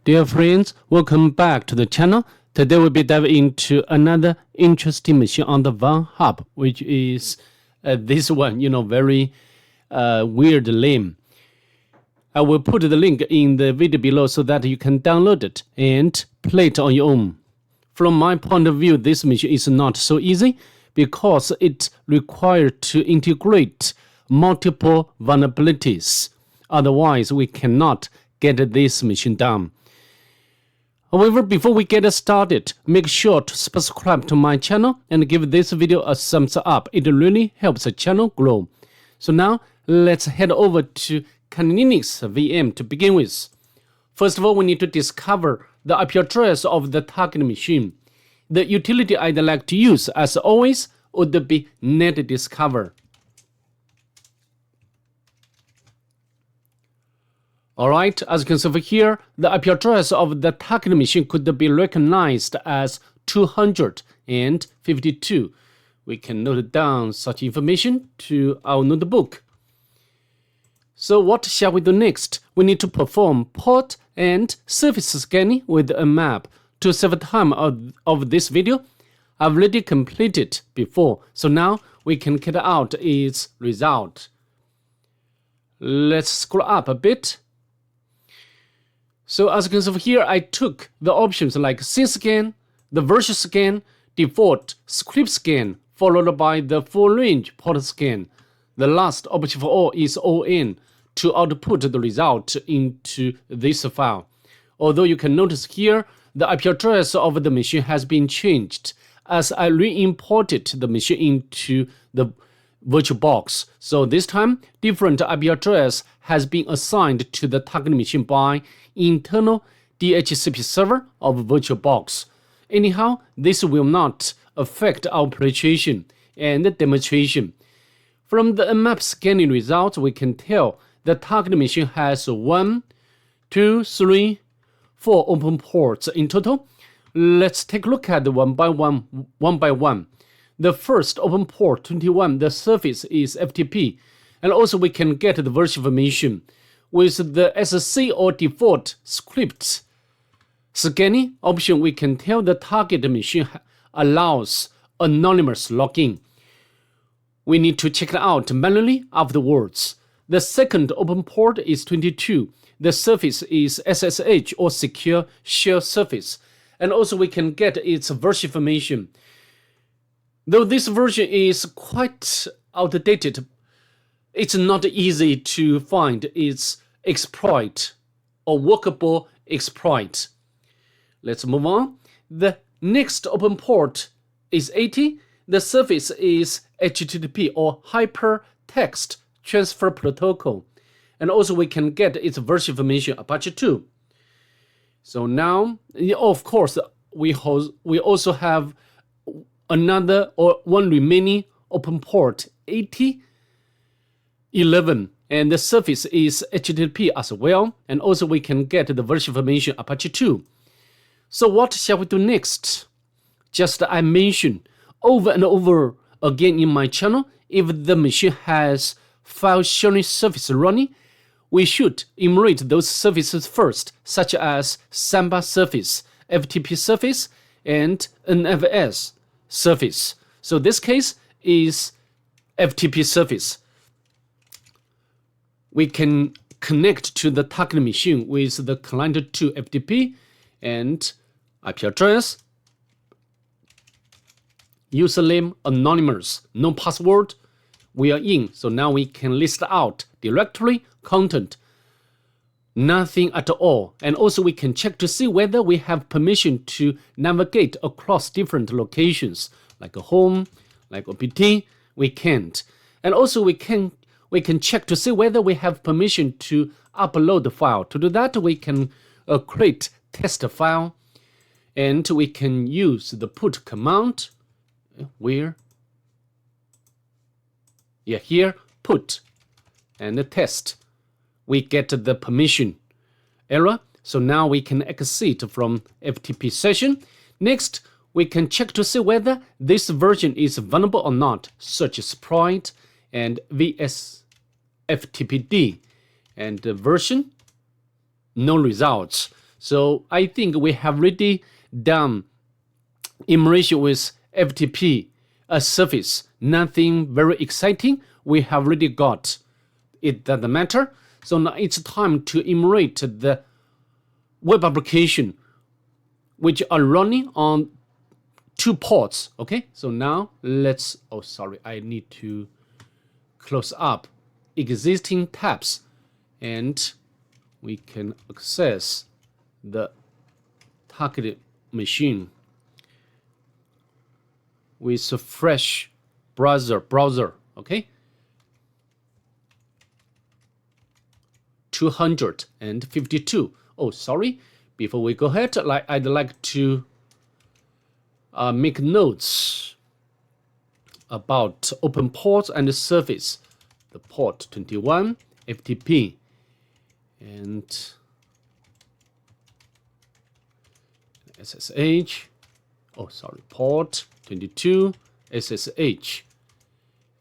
Dear friends, welcome back to the channel. Today we'll be diving into another interesting machine on the VulnHub, which is this one, very weird name. I will put the link in the video below so that you can download it and play it on your own. From my point of view, this machine is not so easy because it requires to integrate multiple vulnerabilities. Otherwise, we cannot get this machine done. However, before we get started, make sure to subscribe to my channel and give this video a thumbs up. It really helps the channel grow. So now, let's head over to Kernel VM to begin with. First of all, we need to discover the IP address of the target machine. The utility I'd like to use, as always, would be netdiscover. Alright, as you can see over here, the IP address of the target machine could be recognized as 252. We can note down such information to our notebook. So what shall we do next? We need to perform port and surface scanning with a map. To save time of this video, I've already completed before, so now we can get out its result. Let's scroll up a bit. So as you can see over here, I took the options like scene scan, the version scan, default script scan, followed by the full range port scan. The last option for all is ON to output the result into this file. Although you can notice here, the IP address of the machine has been changed as I re-imported the machine into the VirtualBox. So this time, different IP address has been assigned to the target machine by internal DHCP server of VirtualBox. Anyhow, this will not affect our preparation and demonstration. From the map scanning results, we can tell the target machine has 1, 2, 3, 4 open ports in total. Let's take a look at one by one. The first open port 21, the surface is FTP, and also we can get the version information. With the SC or default script scanning option, we can tell the target machine allows anonymous login. We need to check it out manually afterwards. The second open port is 22. The surface is SSH or secure shell surface, and also we can get its version information. Though this version is quite outdated, it's not easy to find its exploit or workable exploit. Let's move on. The next open port is 80. The surface is HTTP or Hypertext Transfer Protocol. And also we can get its version information Apache 2. So now, of course, we also have another or one remaining open port 8011, and the surface is HTTP as well, and also we can get the version information Apache 2. So what shall we do next? Just I mentioned over and over again in my channel, if the machine has file sharing service running, we should enumerate those services first, such as Samba service, FTP service, and NFS service. So this case is FTP service. We can connect to the target machine with the client 2 FTP and IP address, username anonymous, no password. We are in, so now we can list out directory, content, nothing at all. And also we can check to see whether we have permission to navigate across different locations, like a home, like OPT. We can't. And also we can check to see whether we have permission to upload the file. To do that, we can create test file, and we can use the put command. Here, put, and the test. We get the permission error, so now we can exit from FTP session. Next, we can check to see whether this version is vulnerable or not. Search sprite and vsftpd, and the version, no results. So I think we have already done emulation with FTP surface. Nothing very exciting. We have already got. It doesn't matter. So now it's time to emulate the web application which are running on 2 ports. Okay, so now let's, oh sorry, I need to close up existing tabs and we can access the targeted machine with a fresh browser. Okay, 252. Oh, sorry. Before we go ahead, I'd like to make notes about open port and the service. The port 21 FTP and SSH. Oh, sorry, port 22 SSH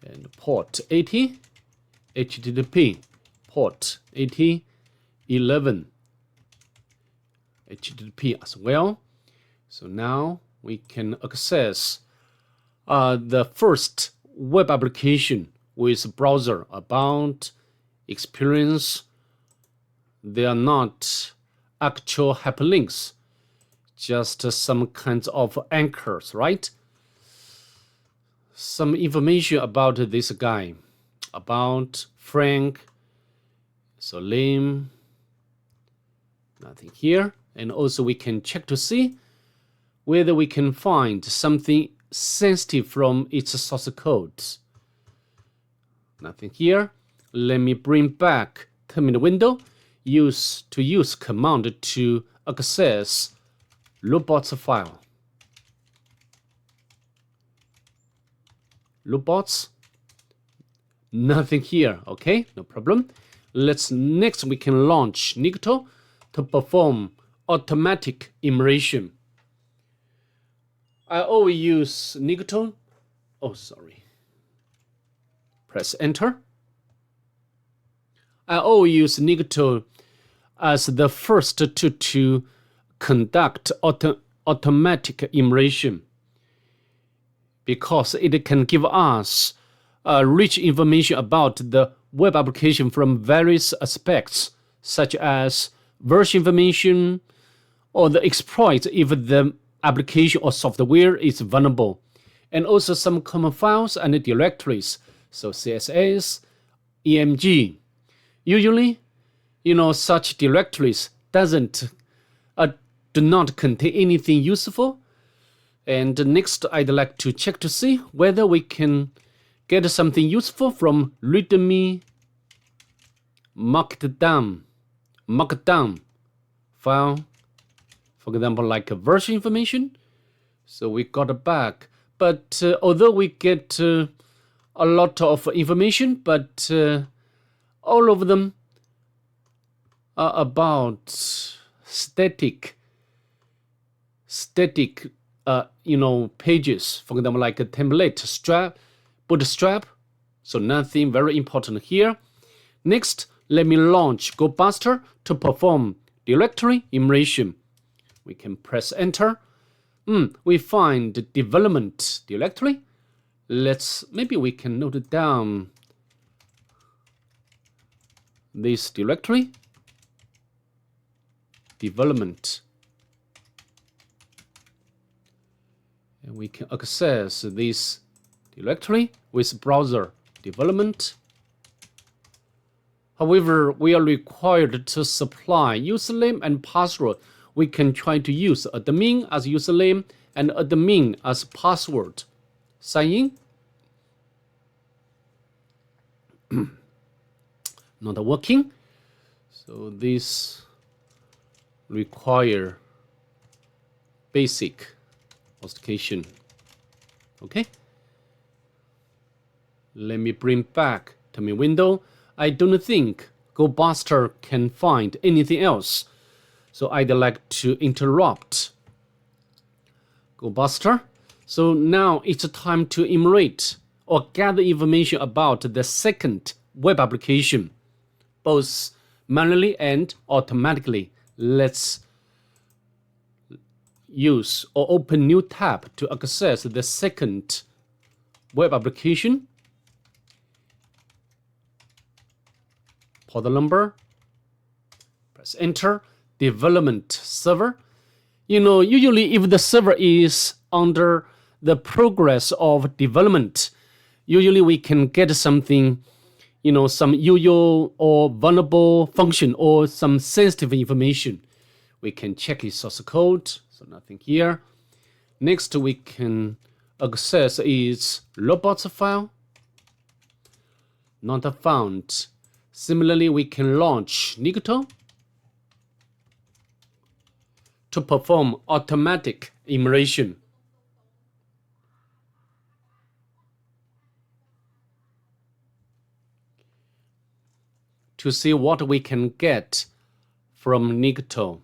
and port 80 HTTP. Port 80 11 HTTP as well. So now we can access the first web application with browser about experience. They are not actual hyperlinks, just some kinds of anchors, right? Some information about this guy, about Frank. So name, nothing here. And also we can check to see whether we can find something sensitive from its source code. Nothing here. Let me bring back terminal window. Use command to access robots file. Robots. Nothing here. Okay, no problem. Next we can launch Nikto to perform automatic emulation. I always use Nikto. Oh, sorry. Press enter. I always use Nikto as the first to conduct automatic emulation because it can give us rich information about the web application from various aspects, such as version information or the exploit if the application or software is vulnerable, and also some common files and directories, so CSS, EMG. Usually, such directories do not contain anything useful. And next, I'd like to check to see whether we can get something useful from readme markdown file, for example, like a version information. So we got it back. But although we get a lot of information, but all of them are about static pages. For example, like a template bootstrap. So nothing very important here. Next, let me launch GoBuster to perform directory emulation. We can press enter. We find the development directory. Maybe we can note down this directory. Development. And we can access this directory with browser development. However, we are required to supply username and password. We can try to use admin as username and admin as password. Sign in. Not working. So this require basic authentication. Okay. Let me bring back terminal window. I don't think GoBuster can find anything else. So I'd like to interrupt GoBuster. So now it's time to emulate or gather information about the second web application, both manually and automatically. Let's use or open new tab to access the second web application. Port number, press enter, development server. Usually if the server is under the progress of development, usually we can get something, some UU or vulnerable function or some sensitive information. We can check its source code, so nothing here. Next, we can access its robots file, not found. Similarly, we can launch Nikto to perform automatic emulation. To see what we can get from Nikto.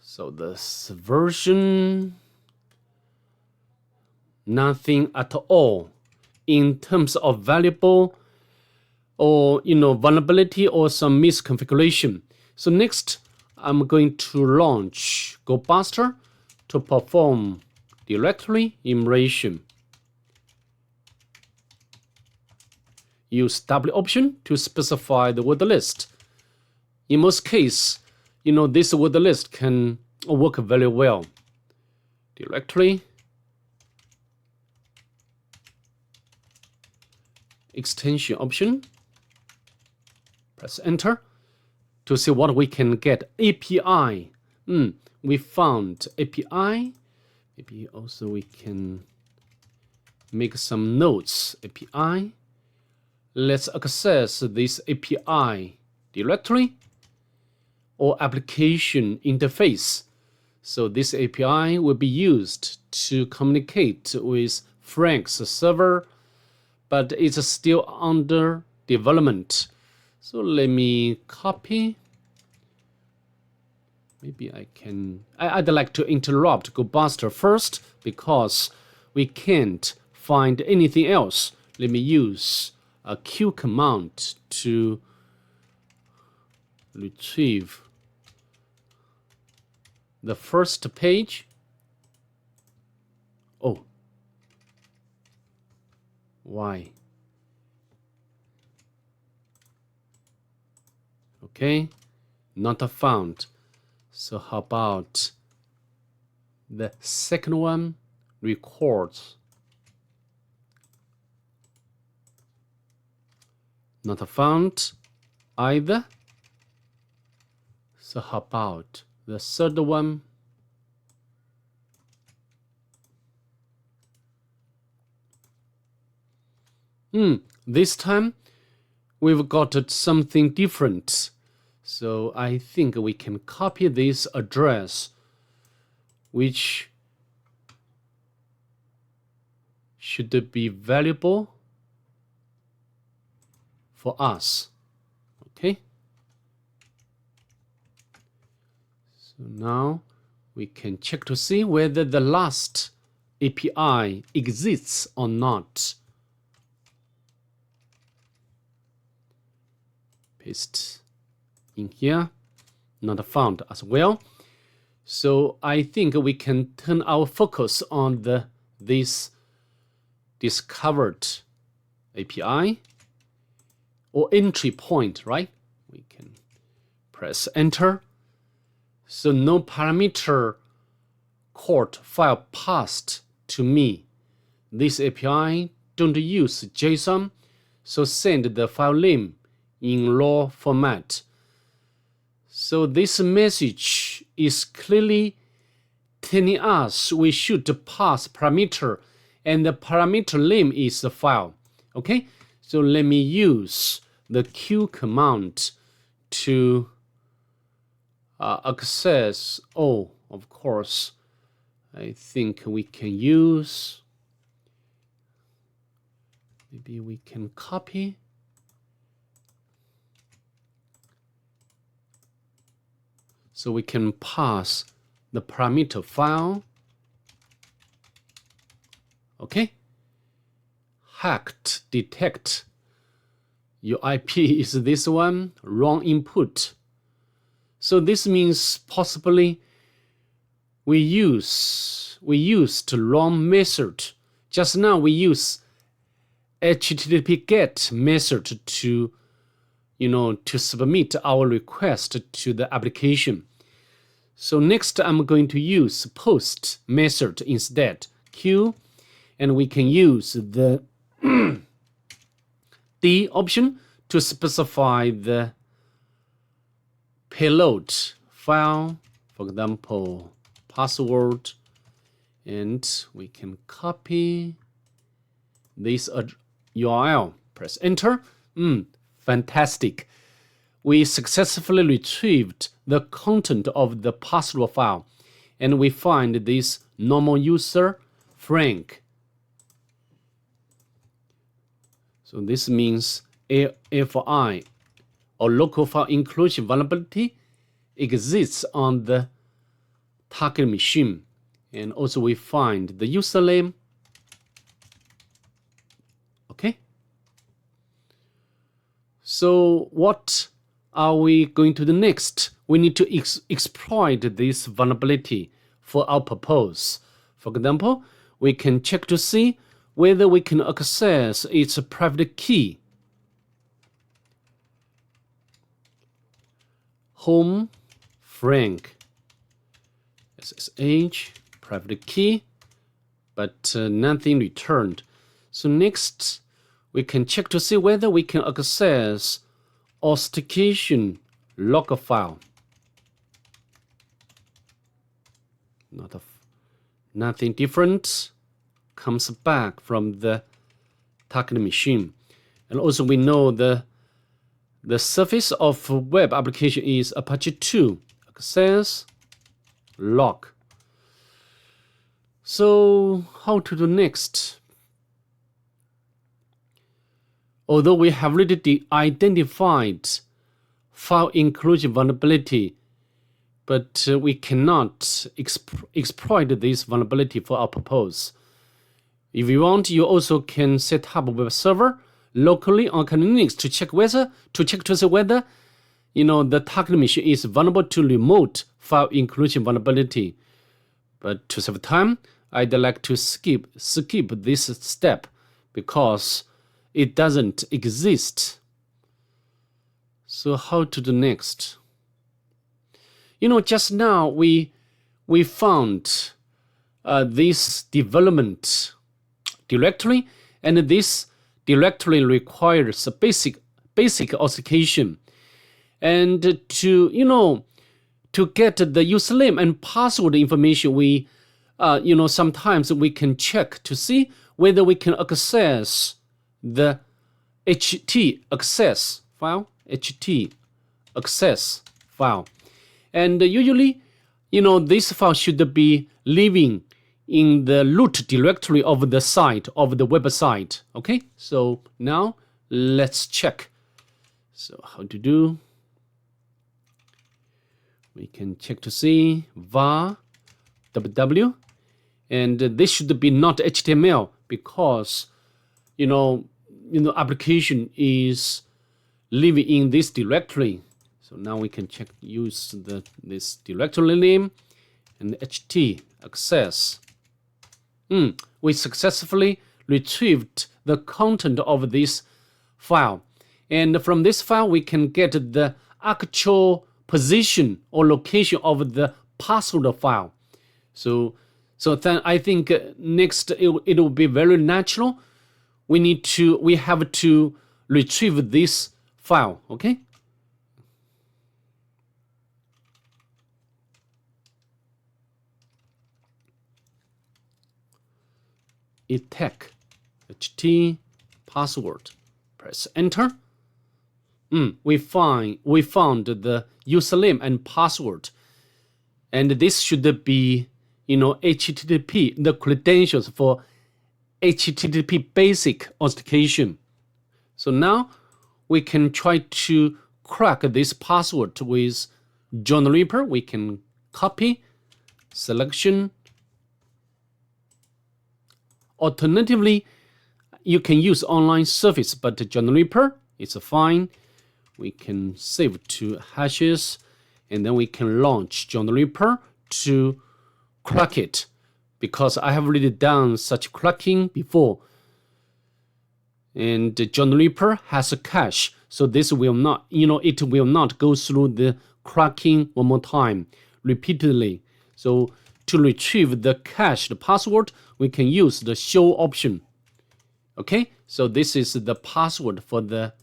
So this version, nothing at all in terms of valuable or vulnerability or some misconfiguration. So next, I'm going to launch GoBuster to perform directory emulation. Use W option to specify the word list. In most cases, this word list can work very well. Directory, extension option, press enter to see what we can get. API, we found API. Maybe also we can make some notes. API. Let's access this API directory or application interface. So this API will be used to communicate with Frank's server, but it's still under development. So let me copy. Maybe I'd like to interrupt GoBuster first because we can't find anything else. Let me use a Q command to retrieve the first page. Oh, why? Okay, not found. So how about the second one? Records. Not found either. So how about the third one? This time we've got something different. So I think we can copy this address, which should be valuable for us. Okay. So now we can check to see whether the last API exists or not. Paste in here, not found as well. So I think we can turn our focus on this discovered API or entry point, right? We can press enter. So no parameter court file passed to me. This API don't use JSON, so send the file name in raw format. So this message is clearly telling us we should pass parameter, and the parameter name is the file. Okay, so let me use the Q command to access. Oh, of course, I think we can use, maybe we can copy. So we can pass the parameter file. Okay. Hacked detect. Your IP is this one, wrong input. So this means possibly we used wrong method. Just now we use HTTP GET method to to submit our request to the application. So next I'm going to use POST method instead, Q, and we can use the D option to specify the payload file, for example, password, and we can copy this URL, press enter. Fantastic. We successfully retrieved the content of the password file, and we find this normal user Frank. So this means AFI or local file inclusion vulnerability exists on the target machine. And also we find the username. Okay. So what are we going to do next? We need to exploit this vulnerability for our purpose. For example, we can check to see whether we can access its private key. Home Frank SSH private key, but nothing returned. So next we can check to see whether we can access authentication log file. Nothing different comes back from the target machine. And also we know the surface of web application is Apache 2 access log. So how to do next? Although we have already identified file inclusion vulnerability, but we cannot exploit this vulnerability for our purpose. If you want, you also can set up a web server locally on Kernel Linux to check to see whether the target machine is vulnerable to remote file inclusion vulnerability. But to save time, I'd like to skip this step because it doesn't exist. So how to do next? Just now we found this development directory, and this directory requires a basic authentication. And to get the username and password information, we sometimes we can check to see whether we can access the htaccess file. And usually, this file should be living in the root directory of the site, of the website. Okay, so now let's check. So how to do? We can check to see var www, and this should be not HTML because application is living in this directory. So now we can use this directory name and htaccess. We successfully retrieved the content of this file, and from this file we can get the actual position or location of the password file. So then I think next it will be very natural. We have to retrieve this file. Okay. htpasswd. Press enter. We found the username and password, and this should be HTTP, the credentials for HTTP basic authentication. So now we can try to crack this password with John Reaper. We can copy, selection. Alternatively, you can use online service, but John Reaper is fine. We can save to hashes, and then we can launch John Reaper to crack it because I have already done such cracking before. And John Reaper has a cache, so this will not, it will not go through the cracking one more time repeatedly. So to retrieve the cached password, we can use the show option. Okay, so this is the password for the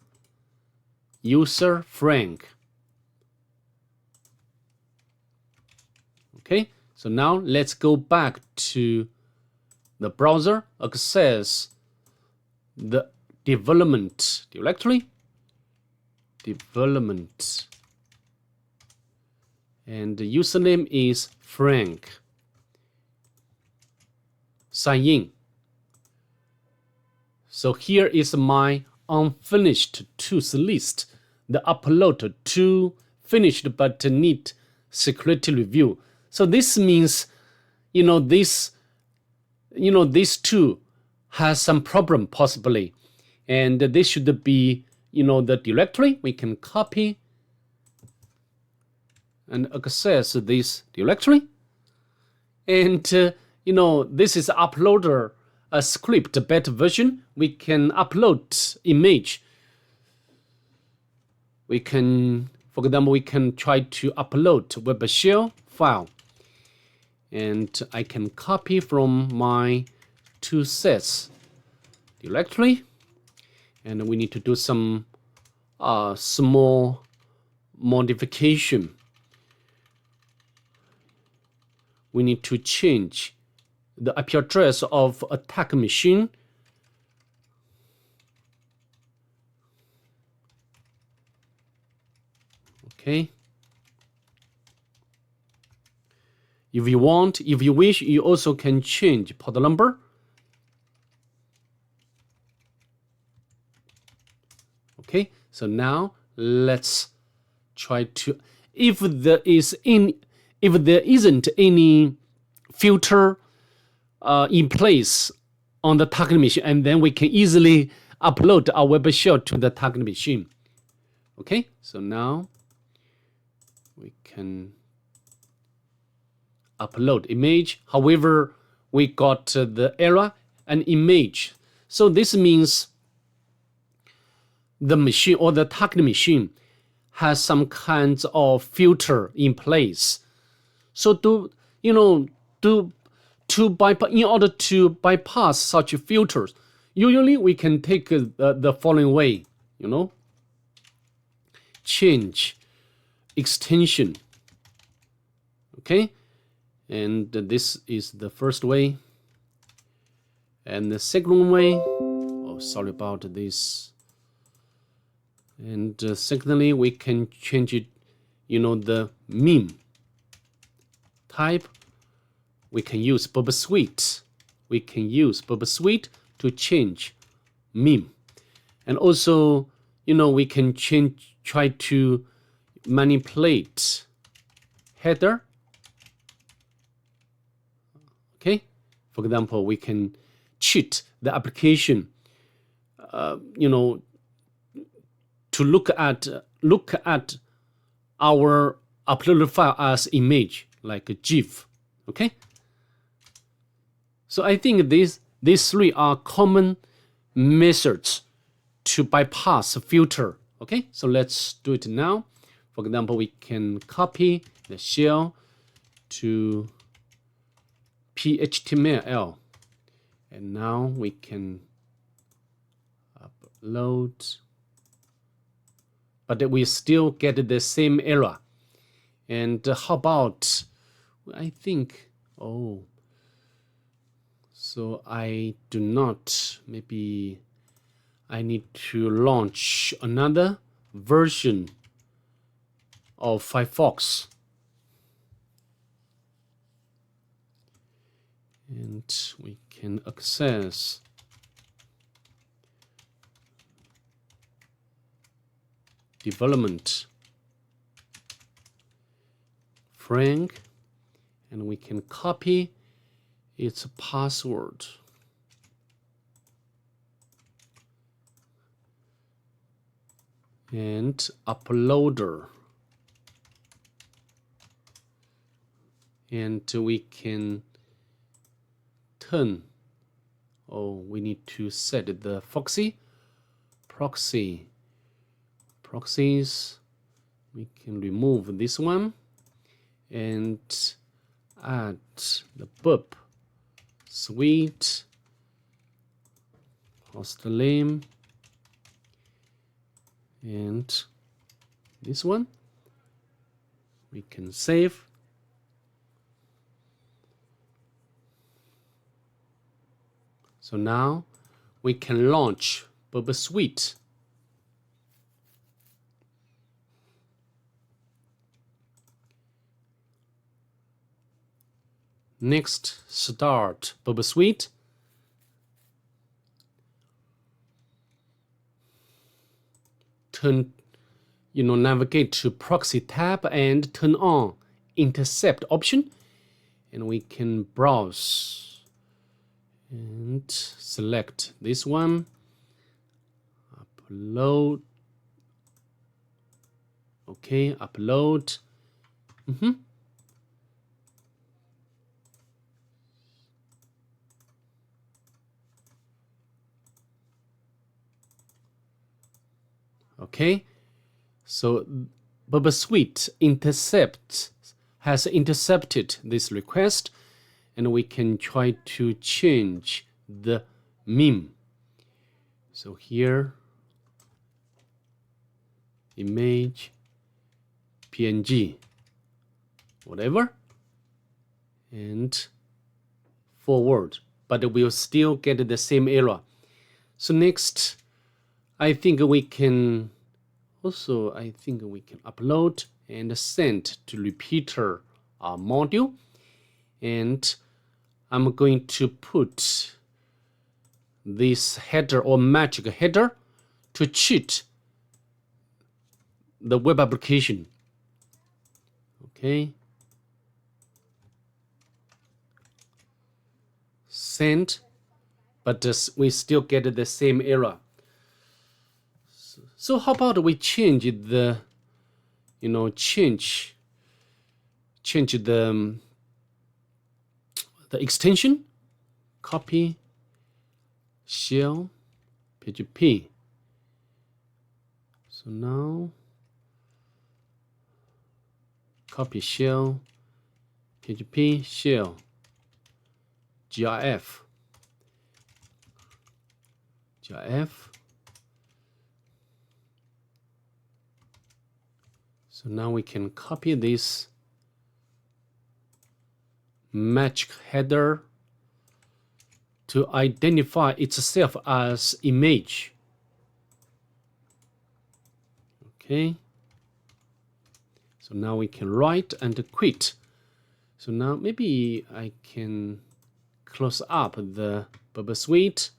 user Frank. Okay, so now let's go back to the browser, access the development directory, development, and the username is Frank. Sign in. So here is my unfinished tools list, the upload to finished but need security review. So this means, this tool has some problem possibly, and this should be, the directory. We can copy and access this directory, and this is uploader a script beta version. We can upload image. We can, for example, we can try to upload web shell file, and I can copy from my toolsets directory, and we need to do some small modification. We need to change the IP address of attack machine. Okay. If you wish, you also can change port number. Okay, so now let's try to, if there isn't any filter in place on the target machine, and then we can easily upload our web shell to the target machine. Okay, so now we can upload image. However, we got the error and image. So this means the machine or the target machine has some kinds of filter in place. So in order to bypass such filters, usually we can take the following way, change extension. Okay, and this is the first way. And the second way, oh, sorry about this. And secondly, we can change it, the meme type. We can use passwd. We can use passwd to change meme. And also, we can try to manipulate header. Okay, for example, we can cheat the application, to look at our uploaded file as image, like a GIF. Okay, so I think these three are common methods to bypass a filter. Okay, so let's do it now. For example, we can copy the shell to html, and now we can upload, but we still get the same error. And how about, I think, so I do not, maybe I need to launch another version of Firefox. And we can access development Frank, and we can copy its password. And uploader. and we can turn, we need to set the proxies. We can remove this one and add the burp suite host name and this one. We can save. So now we can launch burp suite. Next, start burp suite. Turn, navigate to proxy tab and turn on intercept option, and we can browse and select this one, upload. Okay, upload. Okay, so burp suite has intercepted this request, and we can try to change the meme. So here, image, PNG, whatever, and forward, but we'll still get the same error. So next, I think we can upload and send to repeater module, and I'm going to put this header or magic header to cheat the web application. Okay, send, but we still get the same error. So how about we change the, change the extension, copy shell PHP. So now copy shell PHP shell GIF. So now we can copy this magic header to identify itself as image. Okay. So now we can write and quit. So now maybe I can close up the burp suite.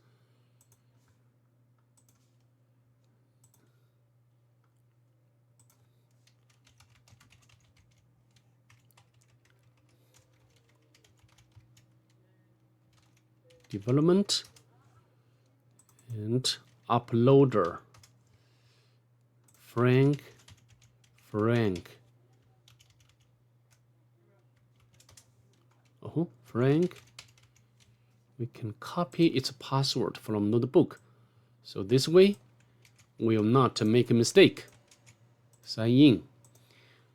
Development and uploader Frank. Frank. We can copy its password from notebook. So this way we will not make a mistake. Sign in.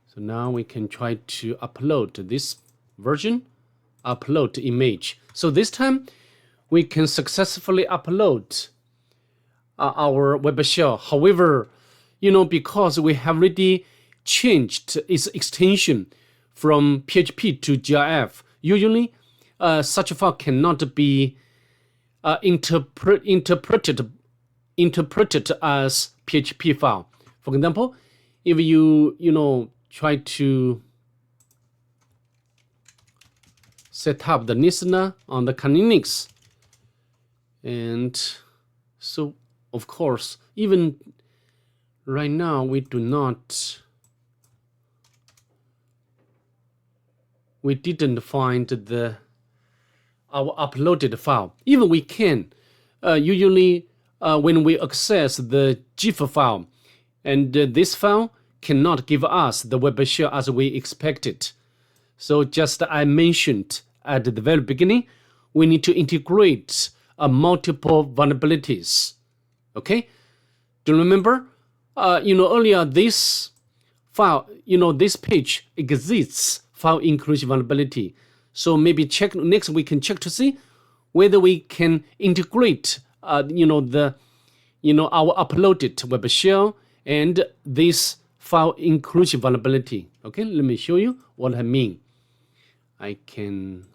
So now we can try to upload this version, upload image. So this time we can successfully upload our web shell. However, because we have already changed its extension from PHP to GIF, usually such a file cannot be interpreted as PHP file. For example, if you try to set up the listener on the Kernel, and so of course, even right now we didn't find our uploaded file. Even we can usually when we access the GIF file, and this file cannot give us the web shell as we expected. So just I mentioned at the very beginning, we need to integrate multiple vulnerabilities. Okay, do you remember? Earlier this file, this page exists file inclusion vulnerability. So maybe check next we can check to see whether we can integrate our uploaded web shell and this file inclusion vulnerability. Okay, let me show you what I mean. I can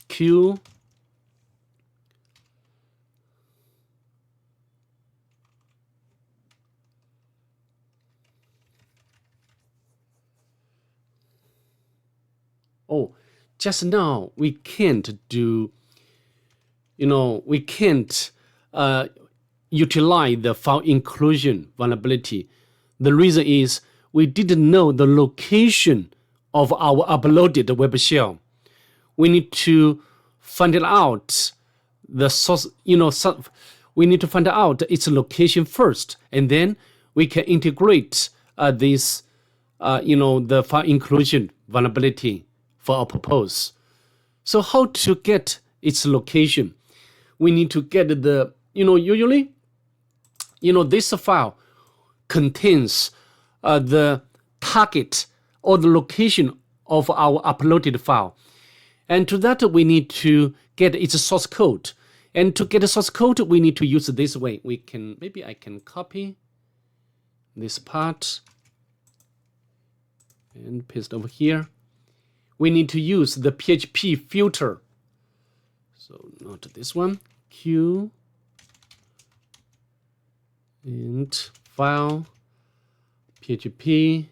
queue just now we can't do, we can't utilize the file inclusion vulnerability. The reason is we didn't know the location of our uploaded web shell. We need to find it out the source, we need to find out its location first, and then we can integrate this, the file inclusion vulnerability for our purpose. So how to get its location? We need to get the, usually, this file contains the target or the location of our uploaded file. And to that, we need to get its source code. And to get the source code, we need to use this way. Maybe I can copy this part and paste over here. We need to use the PHP filter. So not this one, Q and file PHP.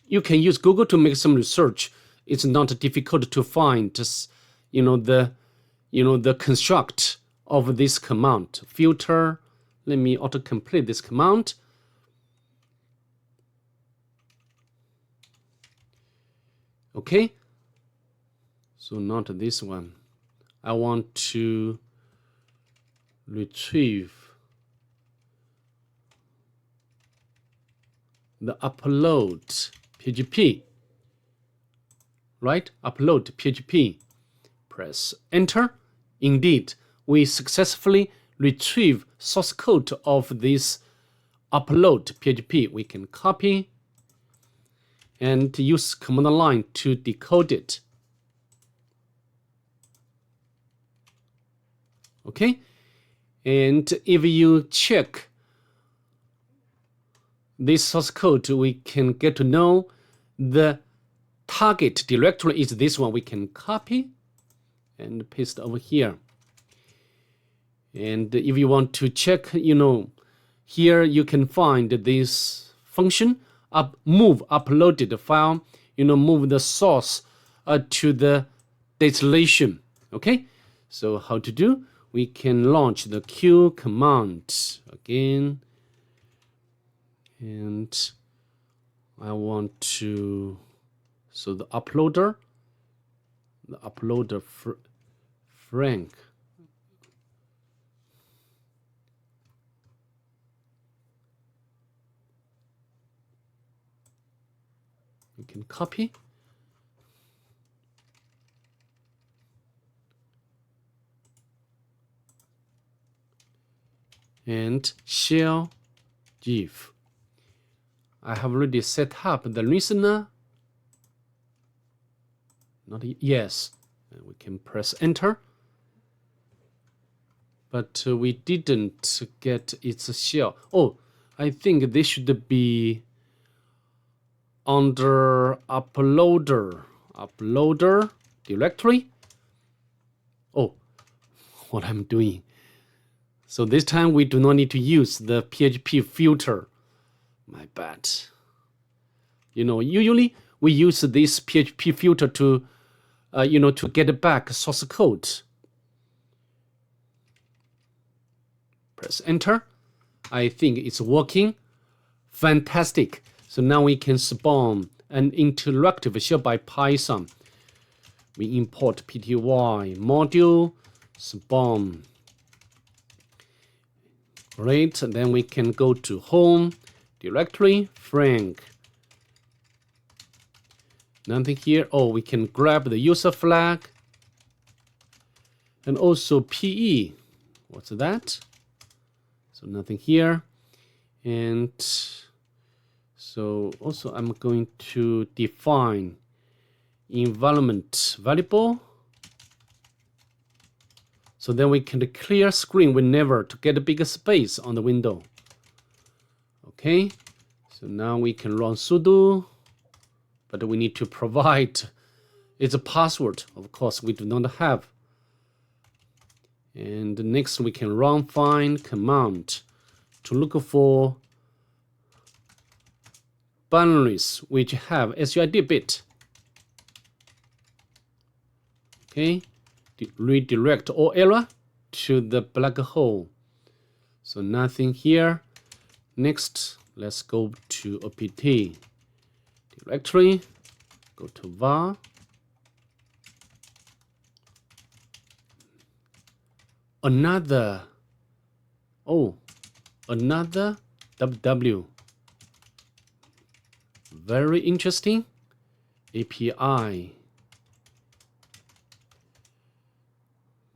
You can use Google to make some research. It's not difficult to find, the construct of this command. Filter. Let me autocomplete this command. Okay. So not this one. I want to retrieve the upload PHP. Right? Upload PHP. Press enter. Indeed, we successfully retrieve source code of this upload PHP. We can copy and use command line to decode it. Okay, and if you check this source code, we can get to know the target directory is this one. We can copy and paste over here. And if you want to check, here you can find this function, move uploaded file, move the source to the destination. Okay, so how to do? We can launch the Q command again. And I want to, so the uploader Frank. We can copy. And shell div. I have already set up the listener. Not yes. And we can press enter. But we didn't get its shell. Oh, I think this should be under uploader directory. Oh, what I'm doing. So this time we do not need to use the PHP filter. My bad. Usually we use this PHP filter to, to get back source code. Press enter. I think it's working. Fantastic. So now we can spawn an interactive shell by Python. We import pty module, spawn. Great, and then we can go to home directory, Frank. Nothing here. Oh, we can grab the user flag. And also PE. What's that? So nothing here. And so also I'm going to define environment variable. So then we can clear screen whenever to get a bigger space on the window. Okay. So now we can run sudo, but we need to provide its a password. Of course, we do not have. And next we can run find command to look for binaries which have SUID bit. Okay, redirect all error to the black hole. So nothing here. Next, let's go to apt directory, go to var. Another www. Very interesting. API.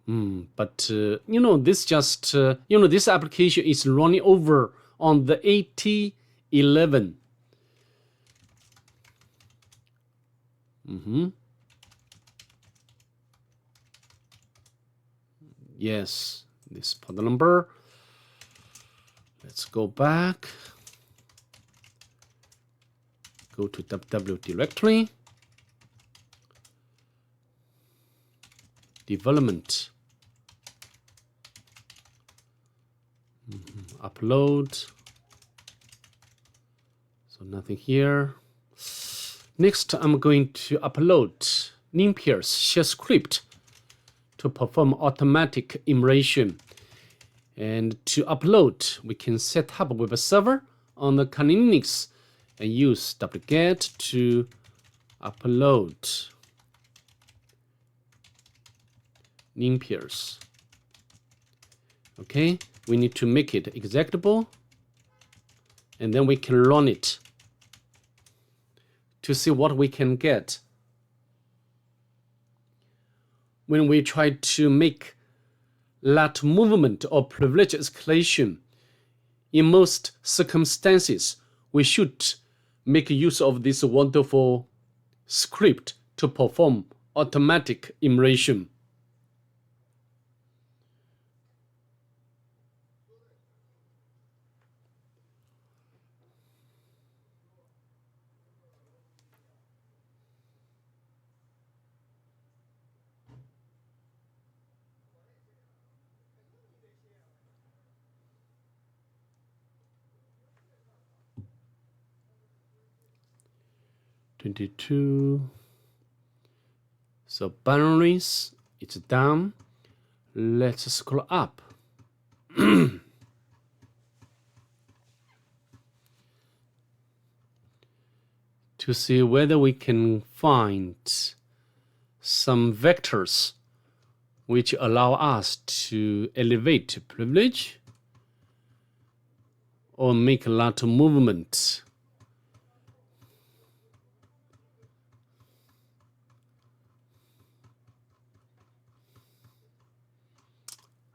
But you know, this just this application is running over on the AT11. Yes, this port number. Let's go back. Go to www directory. Development. Upload. So nothing here. Next, I'm going to upload Nimpiers shell script to perform automatic immersion. And to upload, we can set up with a server on the Kernel Linux and use wget to upload Nimpiers. Okay, we need to make it executable, and then we can run it to see what we can get. When we try to make lat movement or privilege escalation, in most circumstances, we should make use of this wonderful script to perform automatic immersion. So binaries, it's down. Let's scroll up. To see whether we can find some vectors which allow us to elevate privilege or make a lot of movement.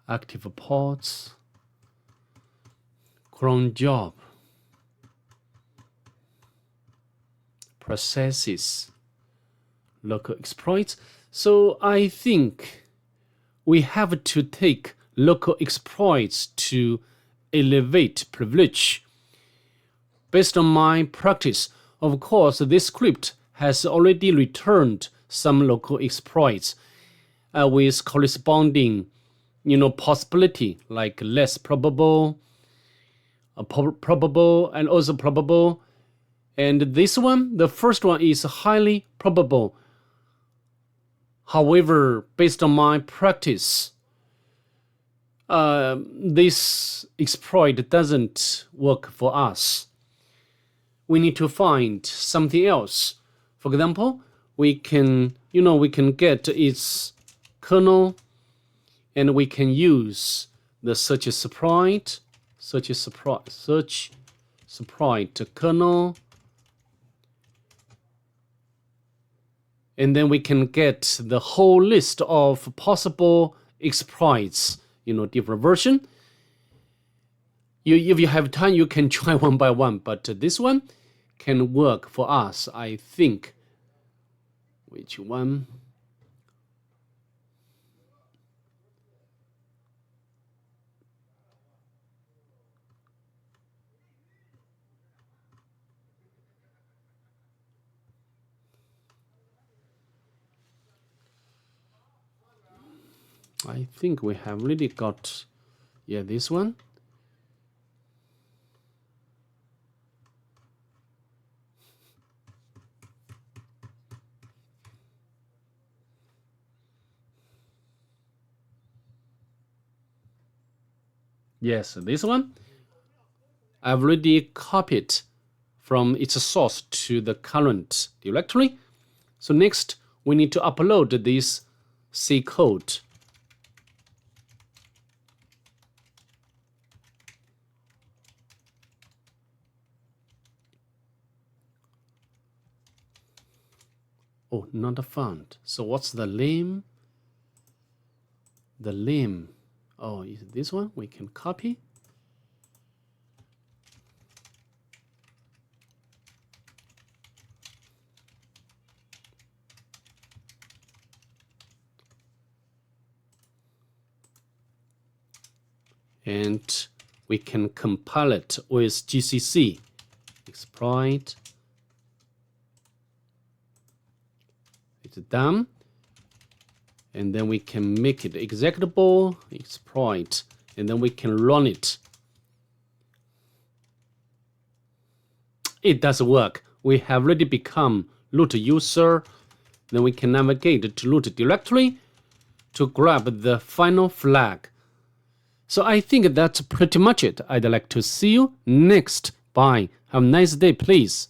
Active ports, cron job, processes, local exploits. So I think we have to take local exploits to elevate privilege. Based on my practice, of course, this script has already returned some local exploits with corresponding possibility, like less probable, probable, and also probable. And this one, the first one, is highly probable. However, based on my practice, this exploit doesn't work for us. We need to find something else. For example, we can get its kernel, and we can use the search sprite kernel And then we can get the whole list of possible exploits, different version. If you have time, you can try one by one, but this one can work for us, I think. Which one? I think we have really got, this one. Yes, this one. I've already copied from its source to the current directory. So next, we need to upload this C code. Oh, not found. So what's the name? The name. Oh, is this one? We can copy. And we can compile it with GCC. Exploit. It's done. And then we can make it executable, exploit, and then we can run it. It does work. We have already become root user. Then we can navigate to root directory to grab the final flag. So I think that's pretty much it. I'd like to see you next. Bye. Have a nice day, please.